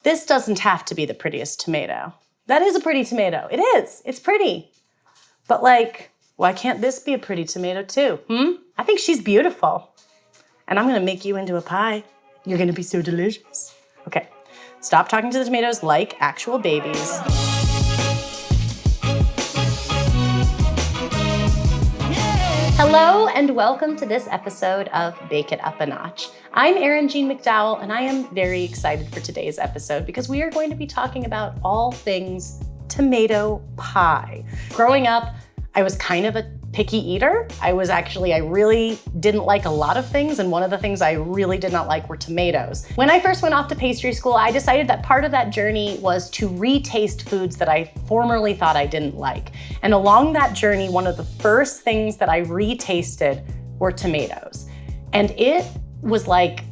This doesn't have to be the prettiest tomato. That is a pretty tomato. It is. It's pretty. But like, why can't this be a pretty tomato too? I think she's beautiful. And I'm gonna make you into a pie. You're gonna be so delicious. Okay, stop talking to the tomatoes like actual babies. Hello and welcome to this episode of Bake It Up a Notch. I'm Erin Jean McDowell and I am very excited for today's episode because we are going to be talking about all things tomato pie. Growing up, I was kind of a picky eater. I really didn't like a lot of things, and one of the things I really did not like were tomatoes. When I first went off to pastry school, I decided that part of that journey was to retaste foods that I formerly thought I didn't like. And along that journey, one of the first things that I retasted were tomatoes. And it was like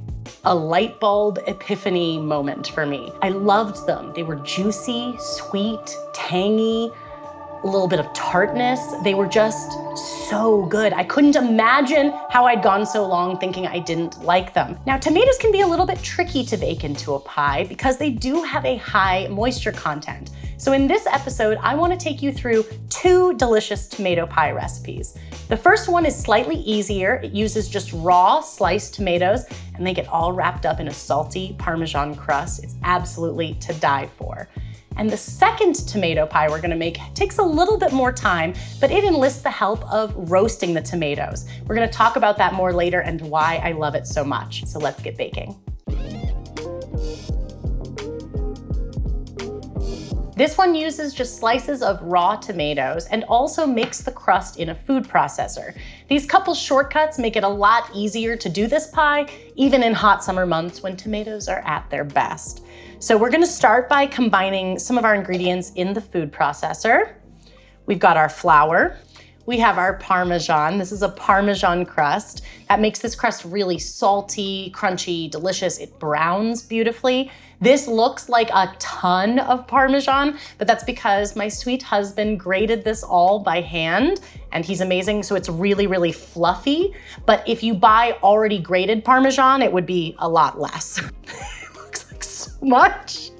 a light bulb epiphany moment for me. I loved them. They were juicy, sweet, tangy, a little bit of tartness. They were just so good. I couldn't imagine how I'd gone so long thinking I didn't like them. Now, tomatoes can be a little bit tricky to bake into a pie because they do have a high moisture content. So in this episode, I want to take you through 2 delicious tomato pie recipes. The first one is slightly easier. It uses just raw sliced tomatoes and they get all wrapped up in a salty Parmesan crust. It's absolutely to die for. And the second tomato pie we're gonna make takes a little bit more time, but it enlists the help of roasting the tomatoes. We're gonna talk about that more later and why I love it so much. So let's get baking. This one uses just slices of raw tomatoes and also makes the crust in a food processor. These couple shortcuts make it a lot easier to do this pie, even in hot summer months when tomatoes are at their best. So we're gonna start by combining some of our ingredients in the food processor. We've got our flour. We have our Parmesan. This is a Parmesan crust. That makes this crust really salty, crunchy, delicious. It browns beautifully. This looks like a ton of Parmesan, but that's because my sweet husband grated this all by hand, and he's amazing, so it's really, really fluffy. But if you buy already grated Parmesan, it would be a lot less. Much.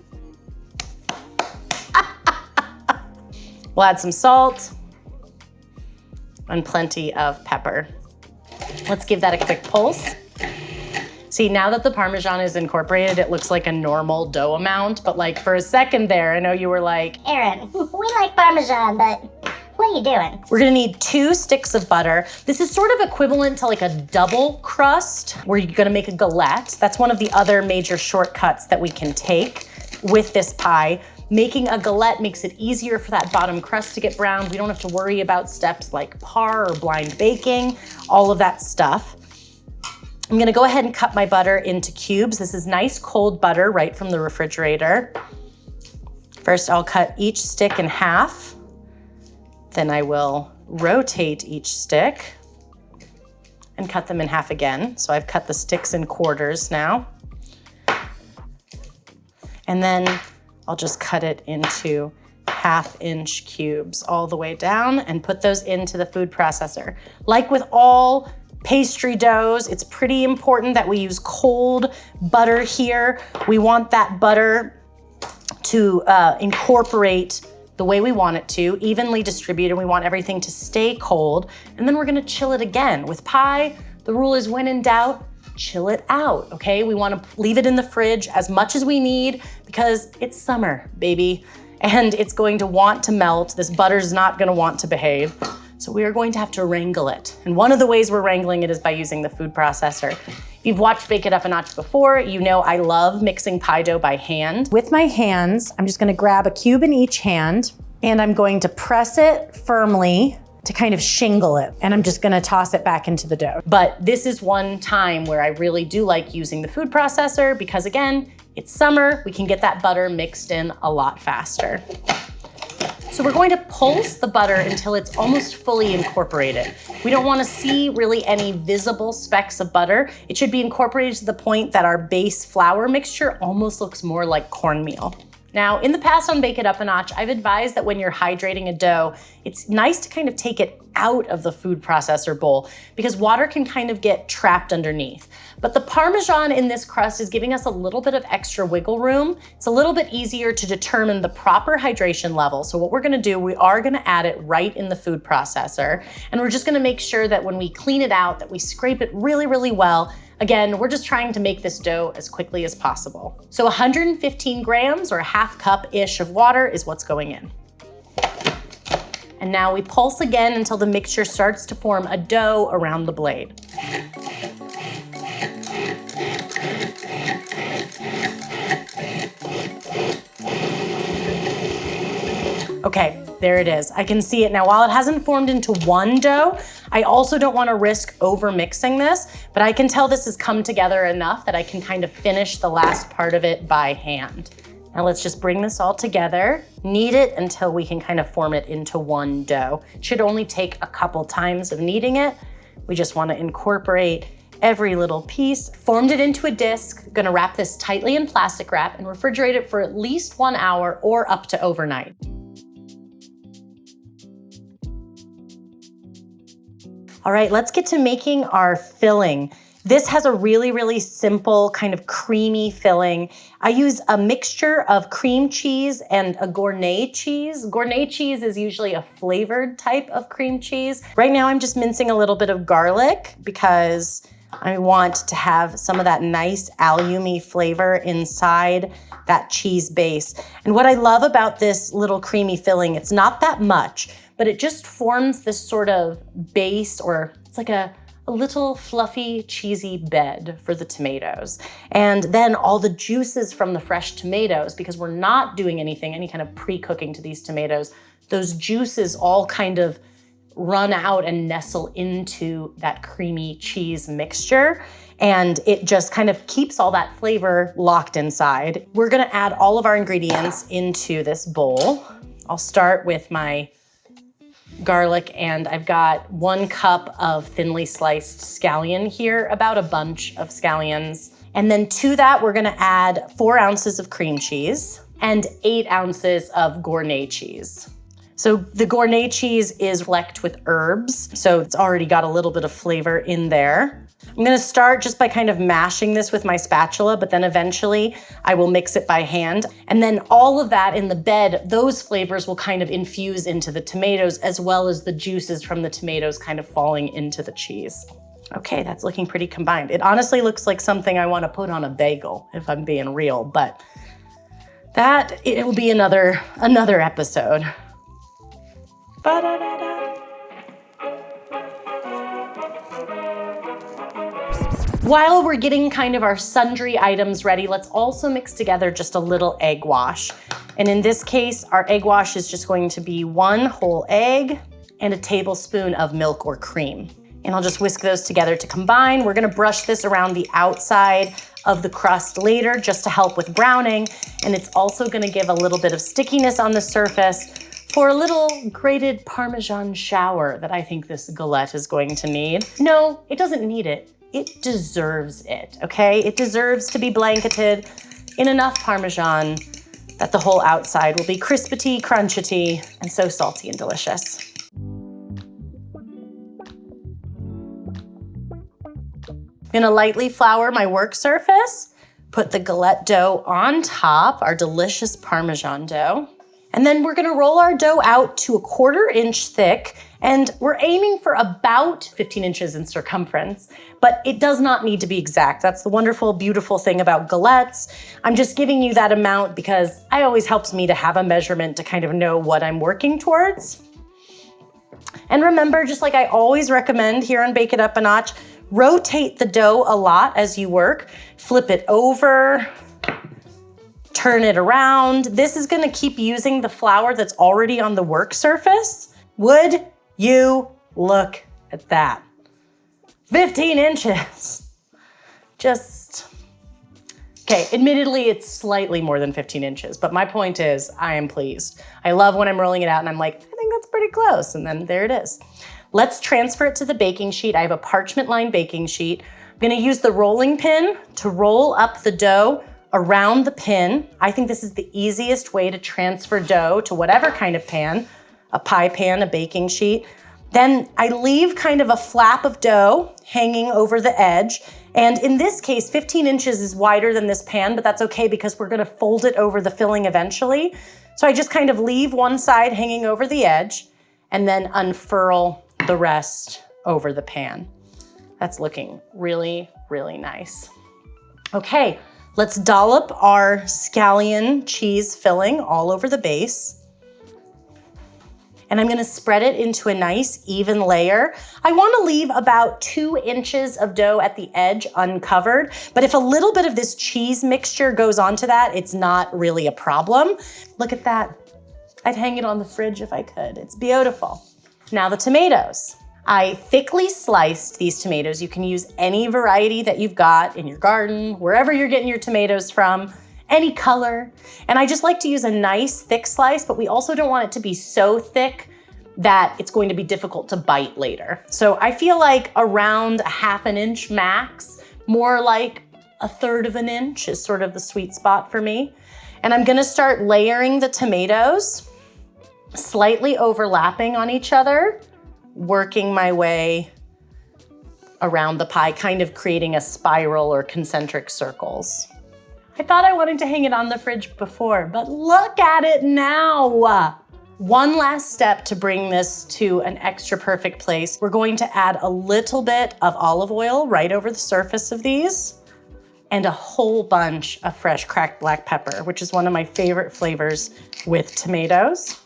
We'll add some salt and plenty of pepper. Let's give that a quick pulse. See, now that the Parmesan is incorporated, it looks like a normal dough amount, but like for a second there, I know you were like, Erin, we like Parmesan, but what are you doing? We're gonna need 2 sticks of butter. This is sort of equivalent to like a double crust where you're gonna make a galette. That's one of the other major shortcuts that we can take with this pie. Making a galette makes it easier for that bottom crust to get browned. We don't have to worry about steps like par or blind baking, all of that stuff. I'm gonna go ahead and cut my butter into cubes. This is nice cold butter right from the refrigerator. First, I'll cut each stick in half. Then I will rotate each stick and cut them in half again. So I've cut the sticks in quarters now. And then I'll just cut it into 1/2-inch cubes all the way down and put those into the food processor. Like with all pastry doughs, it's pretty important that we use cold butter here. We want that butter to incorporate the way we want it to, evenly distributed. We want everything to stay cold. And then we're gonna chill it again. With pie, the rule is when in doubt, chill it out, okay? We wanna leave it in the fridge as much as we need because it's summer, baby. And it's going to want to melt. This butter's not gonna want to behave. So we are going to have to wrangle it. And one of the ways we're wrangling it is by using the food processor. If you've watched Bake It Up a Notch before, you know I love mixing pie dough by hand. With my hands, I'm just gonna grab a cube in each hand and I'm going to press it firmly to kind of shingle it. And I'm just gonna toss it back into the dough. But this is one time where I really do like using the food processor because again, it's summer, we can get that butter mixed in a lot faster. So we're going to pulse the butter until it's almost fully incorporated. We don't want to see really any visible specks of butter. It should be incorporated to the point that our base flour mixture almost looks more like cornmeal. Now, in the past on Bake It Up a Notch, I've advised that when you're hydrating a dough, it's nice to kind of take it out of the food processor bowl because water can kind of get trapped underneath. But the Parmesan in this crust is giving us a little bit of extra wiggle room. It's a little bit easier to determine the proper hydration level. So what we're gonna do, we are gonna add it right in the food processor. And we're just gonna make sure that when we clean it out, that we scrape it really, really well. Again, we're just trying to make this dough as quickly as possible. So 115 grams or a half cup-ish of water is what's going in. And now we pulse again until the mixture starts to form a dough around the blade. Okay, there it is. I can see it now. While it hasn't formed into one dough, I also don't want to risk over mixing this, but I can tell this has come together enough that I can kind of finish the last part of it by hand. Now let's just bring this all together, knead it until we can kind of form it into one dough. It should only take a couple times of kneading it. We just want to incorporate every little piece. Formed it into a disc. Gonna wrap this tightly in plastic wrap and refrigerate it for at least 1 hour or up to overnight. All right, let's get to making our filling. This has a really, really simple kind of creamy filling. I use a mixture of cream cheese and a gournay cheese. Gournay cheese is usually a flavored type of cream cheese. Right now I'm just mincing a little bit of garlic because I want to have some of that nice allium-y flavor inside that cheese base. And what I love about this little creamy filling, it's not that much, but it just forms this sort of base, or it's like a little fluffy, cheesy bed for the tomatoes. And then all the juices from the fresh tomatoes, because we're not doing any kind of pre-cooking to these tomatoes, those juices all kind of run out and nestle into that creamy cheese mixture. And it just kind of keeps all that flavor locked inside. We're gonna add all of our ingredients into this bowl. I'll start with my garlic, and I've got 1 cup of thinly sliced scallion here, about a bunch of scallions. And then to that, we're gonna add 4 ounces of cream cheese and 8 ounces of gournay cheese. So the gournay cheese is flecked with herbs, so it's already got a little bit of flavor in there. I'm gonna start just by kind of mashing this with my spatula, but then eventually I will mix it by hand. And then all of that in the bed, those flavors will kind of infuse into the tomatoes, as well as the juices from the tomatoes kind of falling into the cheese. Okay, that's looking pretty combined. It honestly looks like something I wanna put on a bagel, if I'm being real, but that, it will be another episode. Ba-da-da-da. While we're getting kind of our sundry items ready, let's also mix together just a little egg wash. And in this case, our egg wash is just going to be 1 whole egg and a tablespoon of milk or cream. And I'll just whisk those together to combine. We're gonna brush this around the outside of the crust later just to help with browning. And it's also gonna give a little bit of stickiness on the surface for a little grated Parmesan shower that I think this galette is going to need. No, it doesn't need it. It deserves it, okay? It deserves to be blanketed in enough Parmesan that the whole outside will be crispity, crunchity, and so salty and delicious. I'm gonna lightly flour my work surface, put the galette dough on top, our delicious Parmesan dough. And then we're gonna roll our dough out to a 1/4 inch thick, and we're aiming for about 15 inches in circumference, but it does not need to be exact. That's the wonderful, beautiful thing about galettes. I'm just giving you that amount because it always helps me to have a measurement to kind of know what I'm working towards. And remember, just like I always recommend here on Bake It Up a Notch, rotate the dough a lot as you work. Flip it over, turn it around. This is gonna keep using the flour that's already on the work surface. Would you look at that? 15 inches. Just, okay, admittedly it's slightly more than 15 inches, but my point is I am pleased. I love when I'm rolling it out and I'm like, I think that's pretty close, and then there it is. Let's transfer it to the baking sheet. I have a parchment lined baking sheet. I'm gonna use the rolling pin to roll up the dough around the pin. I think this is the easiest way to transfer dough to whatever kind of pan, a pie pan, a baking sheet. Then I leave kind of a flap of dough hanging over the edge. And in this case, 15 inches is wider than this pan, but that's okay because we're gonna fold it over the filling eventually. So I just kind of leave one side hanging over the edge and then unfurl the rest over the pan. That's looking really, really nice. Okay, let's dollop our scallion cheese filling all over the base. And I'm gonna spread it into a nice even layer. I wanna leave about 2 inches of dough at the edge uncovered, but if a little bit of this cheese mixture goes onto that, it's not really a problem. Look at that. I'd hang it on the fridge if I could. It's beautiful. Now the tomatoes. I thickly sliced these tomatoes. You can use any variety that you've got in your garden, wherever you're getting your tomatoes from, any color. And I just like to use a nice thick slice, but we also don't want it to be so thick that it's going to be difficult to bite later. So I feel like around 1/2 inch max, more like 1/3 inch is sort of the sweet spot for me. And I'm gonna start layering the tomatoes, slightly overlapping on each other, working my way around the pie, kind of creating a spiral or concentric circles. I thought I wanted to hang it on the fridge before, but look at it now. One last step to bring this to an extra perfect place. We're going to add a little bit of olive oil right over the surface of these and a whole bunch of fresh cracked black pepper, which is one of my favorite flavors with tomatoes.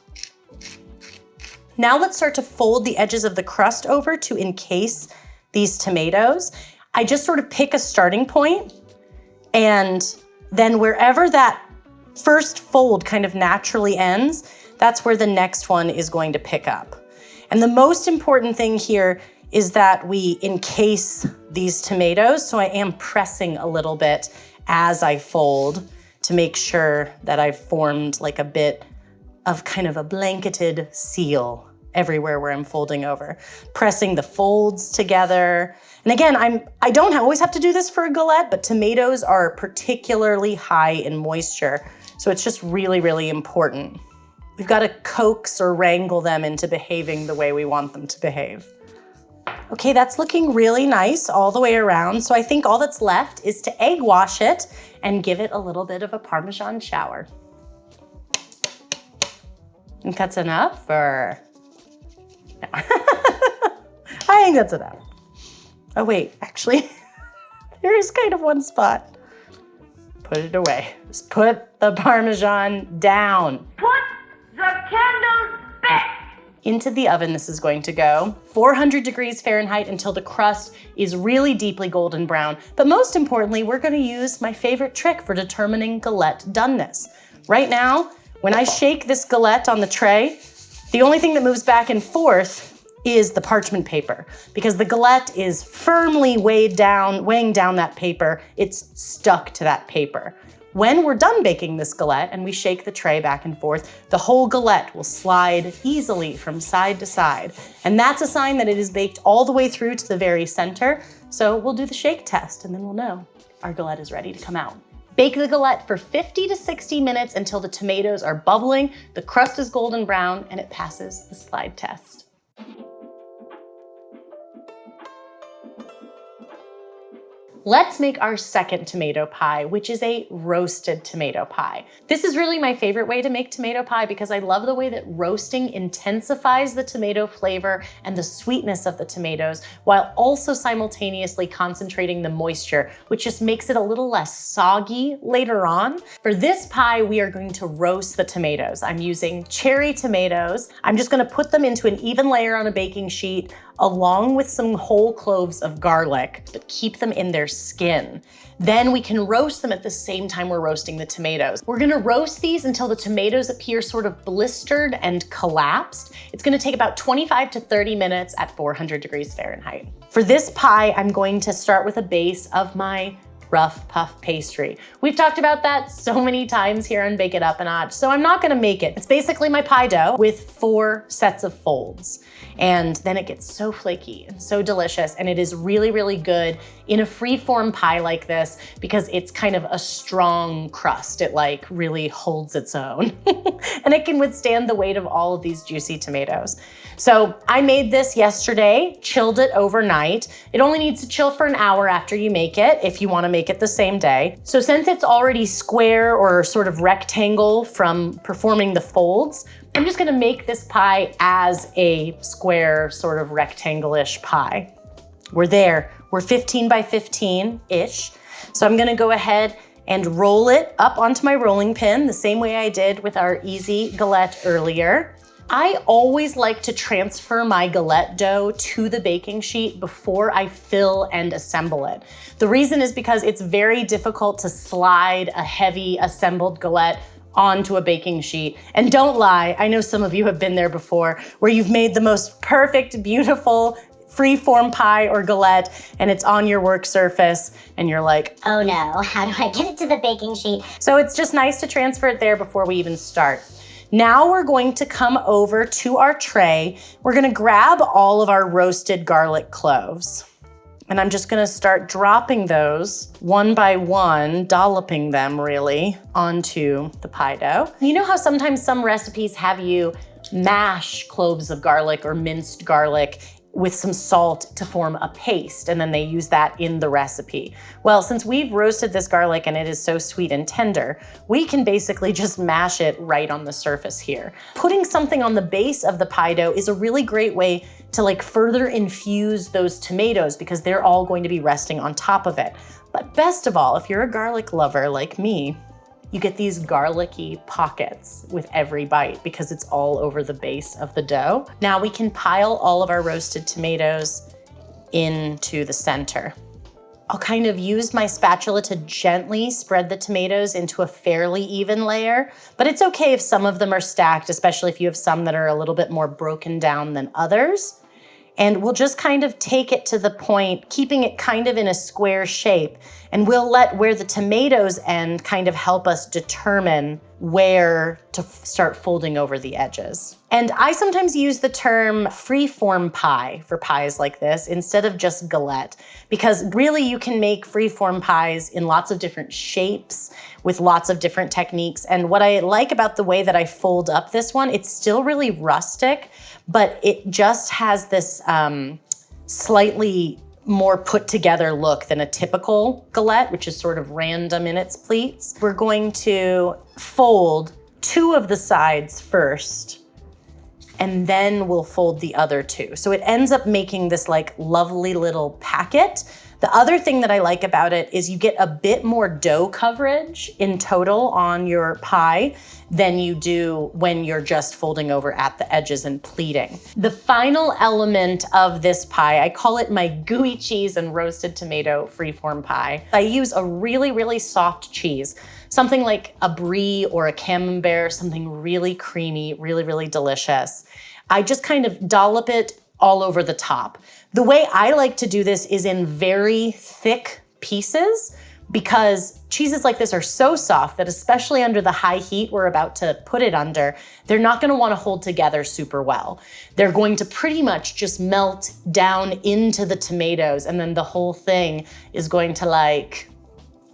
Now let's start to fold the edges of the crust over to encase these tomatoes. I just sort of pick a starting point, and then wherever that first fold kind of naturally ends, that's where the next one is going to pick up. And the most important thing here is that we encase these tomatoes. So I am pressing a little bit as I fold to make sure that I've formed like a bit of kind of a blanketed seal everywhere where I'm folding over, pressing the folds together. And again, I don't always have to do this for a galette, but tomatoes are particularly high in moisture. So it's just really, really important. We've got to coax or wrangle them into behaving the way we want them to behave. Okay, that's looking really nice all the way around. So I think all that's left is to egg wash it and give it a little bit of a Parmesan shower. Think that's enough, or? No. I think that's enough. Oh wait, actually, there is kind of one spot. Put it away. Just put the Parmesan down. Put the candles back. Into the oven this is going to go, 400 degrees Fahrenheit until the crust is really deeply golden brown. But most importantly, we're gonna use my favorite trick for determining galette doneness. Right now, when I shake this galette on the tray, the only thing that moves back and forth is the parchment paper, because the galette is firmly weighing down that paper. It's stuck to that paper. When we're done baking this galette and we shake the tray back and forth, the whole galette will slide easily from side to side. And that's a sign that it is baked all the way through to the very center. So we'll do the shake test and then we'll know our galette is ready to come out. Bake the galette for 50 to 60 minutes until the tomatoes are bubbling, the crust is golden brown, and it passes the slide test. Let's make our second tomato pie, which is a roasted tomato pie. This is really my favorite way to make tomato pie because I love the way that roasting intensifies the tomato flavor and the sweetness of the tomatoes while also simultaneously concentrating the moisture, which just makes it a little less soggy later on. For this pie, we are going to roast the tomatoes. I'm using cherry tomatoes. I'm just gonna put them into an even layer on a baking sheet along with some whole cloves of garlic, but keep them in their skin. Then we can roast them at the same time we're roasting the tomatoes. We're gonna roast these until the tomatoes appear sort of blistered and collapsed. It's gonna take about 25 to 30 minutes at 400 degrees Fahrenheit. For this pie, I'm going to start with a base of my rough puff pastry. We've talked about that so many times here on Bake It Up a Notch, so I'm not gonna make it. It's basically my pie dough with 4 sets of folds. And then it gets so flaky and so delicious, and it is really, really good in a free-form pie like this because it's kind of a strong crust. It like really holds its own and it can withstand the weight of all of these juicy tomatoes. So I made this yesterday, chilled it overnight. It only needs to chill for an hour after you make it if you want to make it the same day. So since it's already square or sort of rectangle from performing the folds, I'm just gonna make this pie as a square sort of rectangle-ish pie. We're there, we're 15 by 15-ish. So I'm gonna go ahead and roll it up onto my rolling pin the same way I did with our easy galette earlier. I always like to transfer my galette dough to the baking sheet before I fill and assemble it. The reason is because it's very difficult to slide a heavy assembled galette onto a baking sheet. And don't lie, I know some of you have been there before, where you've made the most perfect, beautiful, free-form pie or galette, and it's on your work surface, and you're like, Oh no, how do I get it to the baking sheet? so it's just nice to transfer it there before we even start. Now we're going to come over to our tray. We're gonna grab all of our roasted garlic cloves. And I'm just gonna start dropping those one by one, dolloping them really onto the pie dough. You know how sometimes some recipes have you mash cloves of garlic or minced garlic with some salt to form a paste, and then they use that in the recipe. Well, since we've roasted this garlic and it is so sweet and tender, we can basically just mash it right on the surface here. Putting something on the base of the pie dough is a really great way to like further infuse those tomatoes because they're all going to be resting on top of it. But best of all, if you're a garlic lover like me, you get these garlicky pockets with every bite because it's all over the base of the dough. Now we can pile all of our roasted tomatoes into the center. I'll kind of use my spatula to gently spread the tomatoes into a fairly even layer, but it's okay if some of them are stacked, especially if you have some that are a little bit more broken down than others. And we'll just kind of take it to the point, keeping it kind of in a square shape. And we'll let where the tomatoes end kind of help us determine where to start folding over the edges. And I sometimes use the term freeform pie for pies like this instead of just galette, because really you can make freeform pies in lots of different shapes with lots of different techniques. And what I like about the way that I fold up this one, it's still really rustic, but it just has this slightly more put together look than a typical galette, which is sort of random in its pleats. We're going to fold 2 of the sides first, and then we'll fold the other 2. So it ends up making this like lovely little packet. The other thing that I like about it is you get a bit more dough coverage in total on your pie than you do when you're just folding over at the edges and pleating. The final element of this pie, I call it my gooey cheese and roasted tomato freeform pie. I use a really, really soft cheese, something like a brie or a camembert, something really creamy, really, really delicious. I just kind of dollop it all over the top. The way I like to do this is in very thick pieces because cheeses like this are so soft that especially under the high heat we're about to put it under, they're not gonna wanna hold together super well. They're going to pretty much just melt down into the tomatoes, and then the whole thing is going to like,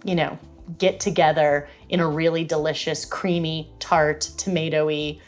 you know, get together in a really delicious, creamy, tart, tomatoey,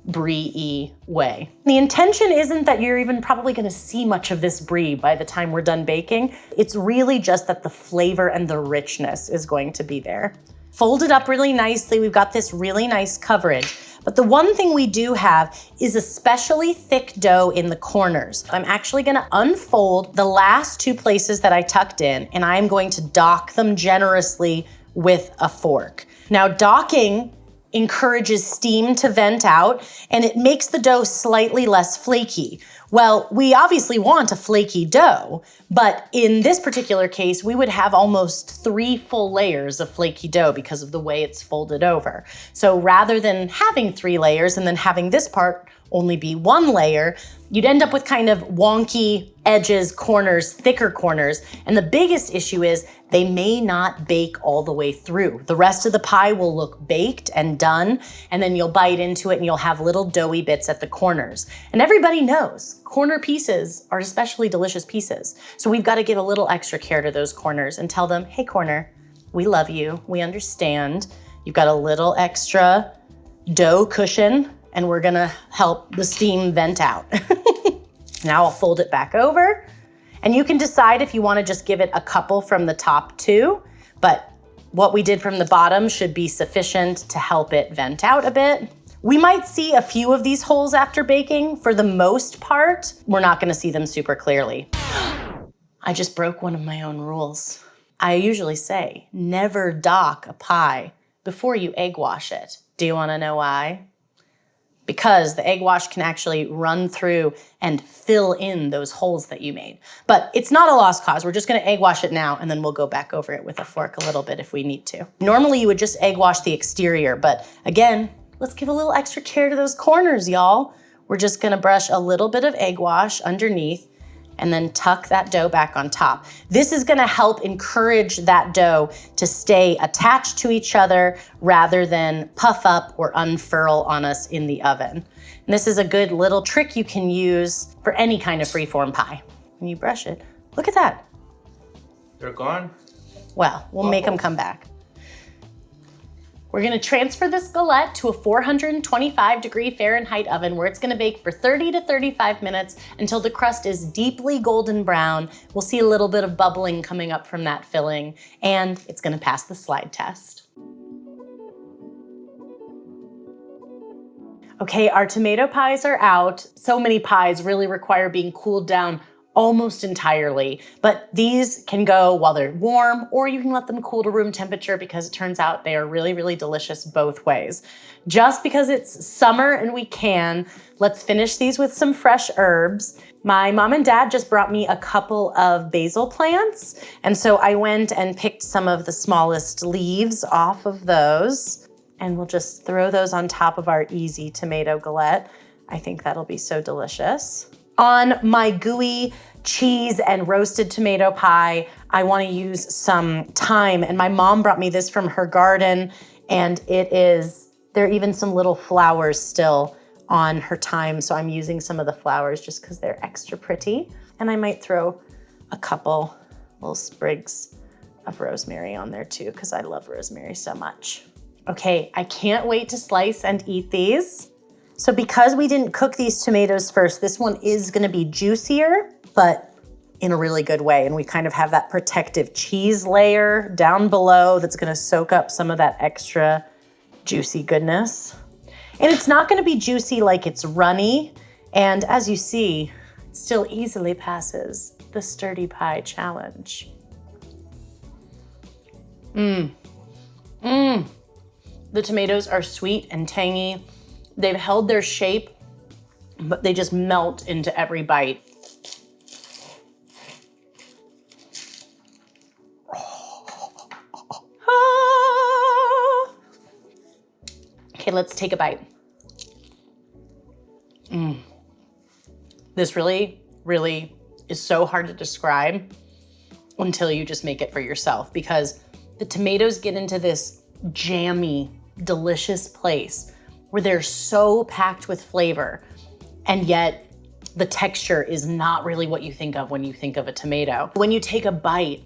brie-y way. The intention isn't that you're even probably gonna see much of this brie by the time we're done baking. It's really just that the flavor and the richness is going to be there. Fold it up really nicely. We've got this really nice coverage. But the one thing we do have is especially thick dough in the corners. I'm actually gonna unfold the last 2 places that I tucked in, and I'm going to dock them generously with a fork. Now, docking encourages steam to vent out, and it makes the dough slightly less flaky, Well, we obviously want a flaky dough, but in this particular case, we would have almost 3 full layers of flaky dough because of the way it's folded over. So rather than having 3 layers and then having this part only be 1 layer, you'd end up with kind of wonky edges, corners, thicker corners. And the biggest issue is they may not bake all the way through. The rest of the pie will look baked and done, and then you'll bite into it and you'll have little doughy bits at the corners. And everybody knows corner pieces are especially delicious pieces. So we've got to give a little extra care to those corners and tell them, hey corner, we love you, we understand. You've got a little extra dough cushion and we're gonna help the steam vent out. Now I'll fold it back over. And you can decide if you wanna just give it a couple from the top too, but what we did from the bottom should be sufficient to help it vent out a bit. We might see a few of these holes after baking. For the most part, we're not gonna see them super clearly. I just broke one of my own rules. I usually say, never dock a pie before you egg wash it. Do you wanna know why? Because the egg wash can actually run through and fill in those holes that you made. But it's not a lost cause. We're just gonna egg wash it now and then we'll go back over it with a fork a little bit if we need to. Normally you would just egg wash the exterior, but again, let's give a little extra care to those corners, y'all. We're just gonna brush a little bit of egg wash underneath and then tuck that dough back on top. This is gonna help encourage that dough to stay attached to each other rather than puff up or unfurl on us in the oven. And this is a good little trick you can use for any kind of freeform pie. When you brush it, look at that. They're gone? Well, we'll make them come back. We're gonna transfer this galette to a 425-degree Fahrenheit oven where it's gonna bake for 30 to 35 minutes until the crust is deeply golden brown. We'll see a little bit of bubbling coming up from that filling, and it's gonna pass the slide test. Okay, our tomato pies are out. So many pies really require being cooled down almost entirely, but these can go while they're warm, or you can let them cool to room temperature because it turns out they are really, really delicious both ways. Just because it's summer and we can, let's finish these with some fresh herbs. My mom and dad just brought me a couple of basil plants, and so I went and picked some of the smallest leaves off of those, and we'll just throw those on top of our easy tomato galette. I think that'll be so delicious. On my gooey cheese and roasted tomato pie, I want to use some thyme, and my mom brought me this from her garden, and there are even some little flowers still on her thyme, so I'm using some of the flowers just because they're extra pretty. And I might throw a couple little sprigs of rosemary on there too, because I love rosemary so much. Okay, I can't wait to slice and eat these. So because we didn't cook these tomatoes first, this one is gonna be juicier, but in a really good way. And we kind of have that protective cheese layer down below that's gonna soak up some of that extra juicy goodness. And it's not gonna be juicy like it's runny. And as you see, it still easily passes the sturdy pie challenge. The tomatoes are sweet and tangy. They've held their shape, but they just melt into every bite. Okay, let's take a bite. This really, really is so hard to describe until you just make it for yourself, because the tomatoes get into this jammy, delicious place where they're so packed with flavor, and yet the texture is not really what you think of when you think of a tomato. When you take a bite,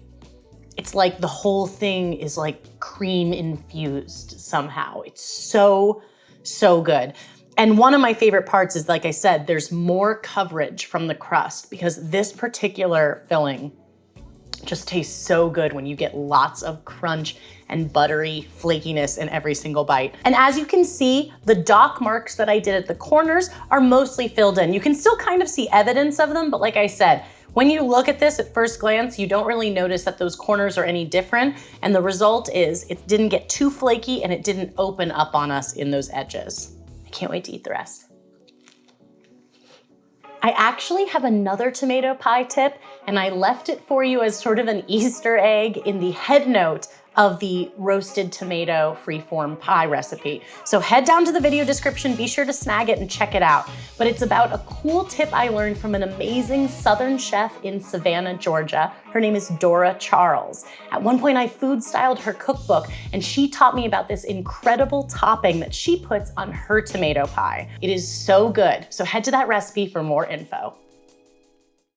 it's like the whole thing is like cream infused somehow. It's so, so good. And one of my favorite parts is, like I said, there's more coverage from the crust because this particular filling just tastes so good when you get lots of crunch and buttery flakiness in every single bite. And as you can see, the dock marks that I did at the corners are mostly filled in. You can still kind of see evidence of them, but like I said, when you look at this at first glance, you don't really notice that those corners are any different. And the result is it didn't get too flaky and it didn't open up on us in those edges. I can't wait to eat the rest. I actually have another tomato pie tip, and I left it for you as sort of an Easter egg in the head note of the roasted tomato freeform pie recipe. So head down to the video description, be sure to snag it and check it out. But it's about a cool tip I learned from an amazing Southern chef in Savannah, Georgia. Her name is Dora Charles. At one point I food styled her cookbook, and she taught me about this incredible topping that she puts on her tomato pie. It is so good. So head to that recipe for more info.